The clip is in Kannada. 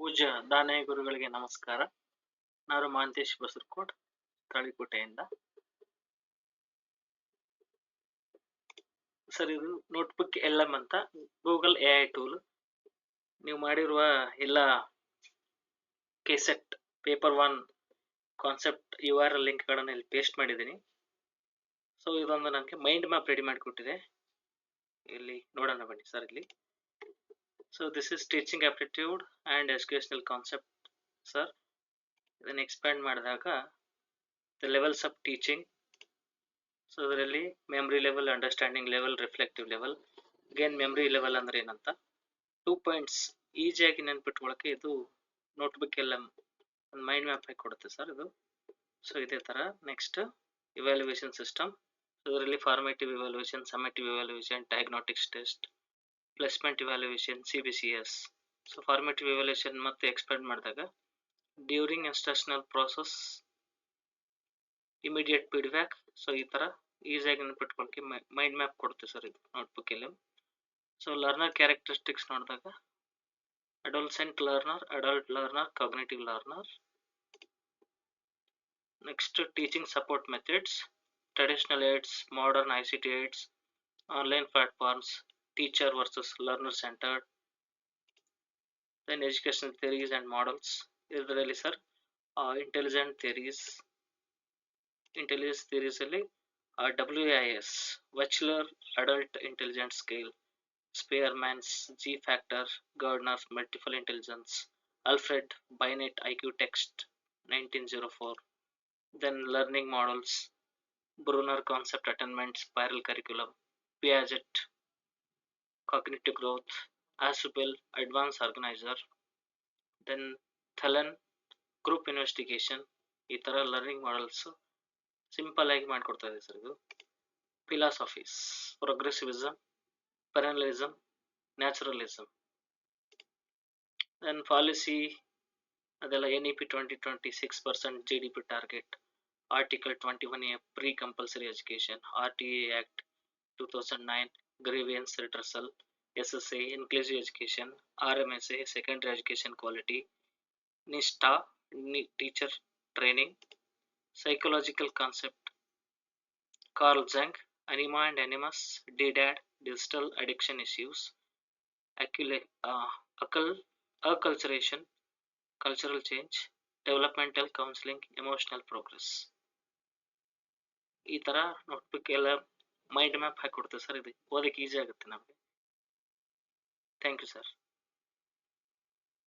ಪೂಜ್ಯ ದಾನಯ್ಯ ಗುರುಗಳಿಗೆ ನಮಸ್ಕಾರ. ನಾನು ಮಹಾಂತೇಶ್ ಬಸರಕೋಟ್, ತಾಳಿಕೋಟೆಯಿಂದ. ಸರ್, ಇದು ನೋಟ್ಬುಕ್ LM ಅಂತ ಗೂಗಲ್ AI ಟೂಲ್. ನೀವು ಮಾಡಿರುವ ಎಲ್ಲ ಕೆಸೆಟ್ ಪೇಪರ್ 1 ಕಾನ್ಸೆಪ್ಟ್ URL ಲಿಂಕ್ಗಳನ್ನು ಇಲ್ಲಿ ಪೇಸ್ಟ್ ಮಾಡಿದ್ದೀನಿ. ಸೊ ಇದೊಂದು ನನಗೆ ಮೈಂಡ್ ಮ್ಯಾಪ್ ರೆಡಿ ಮಾಡಿಕೊಟ್ಟಿದೆ. ಇಲ್ಲಿ ನೋಡೋಣ ಬನ್ನಿ ಸರ್. ಇಲ್ಲಿ so this is teaching aptitude and educational concept sir. ಇದನ್ನು ಎಕ್ಸ್ಪ್ಯಾಂಡ್ ಮಾಡಿದಾಗ the levels of teaching. So ಇದರಲ್ಲಿ memory level, understanding level, reflective level. Again memory level ಅಂದ್ರೆ ಏನಂತ 2 ಪಾಯಿಂಟ್ಸ್ ಈಸಿಯಾಗಿ ನೆನ್ಪಿಟ್ಕೊಳ್ಳೋಕೆ ಇದು ನೋಟ್ಬುಕ್ LM ಒಂದು ಮೈಂಡ್ ಮ್ಯಾಪ್ ಆಗಿ ಕೊಡುತ್ತೆ ಸರ್ ಇದು. ಸೊ ಇದೇ ಥರ ನೆಕ್ಸ್ಟ್ ಇವ್ಯಾಲ್ಯೂಯೇಷನ್ ಸಿಸ್ಟಮ್. ಇದರಲ್ಲಿ formative evaluation, summative evaluation, diagnostics test, placement evaluation, CBCS. So formative evaluation ಮತ್ತೆ ಎಕ್ಸ್ಪ್ಯಾಂಡ್ ಮಾಡಿದಾಗ during instructional process, immediate feedback. So ಈ ಥರ ಈಸಿಯಾಗಿ ನೆನ್ಪಿಟ್ಕೊಳ್ಳೋಕೆ ಮೈಂಡ್ ಮ್ಯಾಪ್ ಕೊಡುತ್ತೆ ಸರ್ ಇದು notebook LM. So learner characteristics ನೋಡಿದಾಗ adolescent learner, adult learner, cognitive learner. Next teaching support methods, traditional aids, modern ICT aids, online platforms, teacher versus learner centred. Then educational theories and models. ಇದರಲ್ಲಿ ಸರ್ ಇಂಟೆಲಿಜೆಂಟ್ ಥಿಯರೀಸ್ ಅಲ್ಲಿ WIS, Wechsler Adult Intelligence Scale, Spearman's G Factor, Gardner's Multiple Intelligence, Alfred Binet IQ Text 1904. Then learning models, Brunner Concept Attainment Spiral Curriculum, Piaget Cognitive Growth, Asubel Advanced Organizer, then Thelen Group Investigation. ಈ ಥರ ಲರ್ನಿಂಗ್ ಮಾಡಲ್ಸ್ ಸಿಂಪಲ್ ಆಗಿ ಮಾಡಿಕೊಡ್ತಾ ಇದೆ ಸರ್ ಇದು. Philosophies, progressivism, perennialism, naturalism. Then policy ಅದೆಲ್ಲ NEP 2020 6% GDP target, article 21A free compulsory education, RTA act 2009, grievance redressal, SSA inclusive education, RMSA secondary education quality, Nishtha teacher training, psychological concept, Carl Jung, Anima and Animus, DDAD, digital addiction issues, acculturation, cultural change, developmental counseling, emotional progress. ಈ ಥರ ನೋಟ್ಬುಕ್ ಎಲ್ಲ ಮೈಂಡ್ ಮ್ಯಾಪ್ ಹಾಕಿ ಕೊಡ್ತೇವೆ ಸರ್. ಇದು ಓದಕ್ಕೆ ಈಸಿ ಆಗುತ್ತೆ ನಮಗೆ. Thank you sir.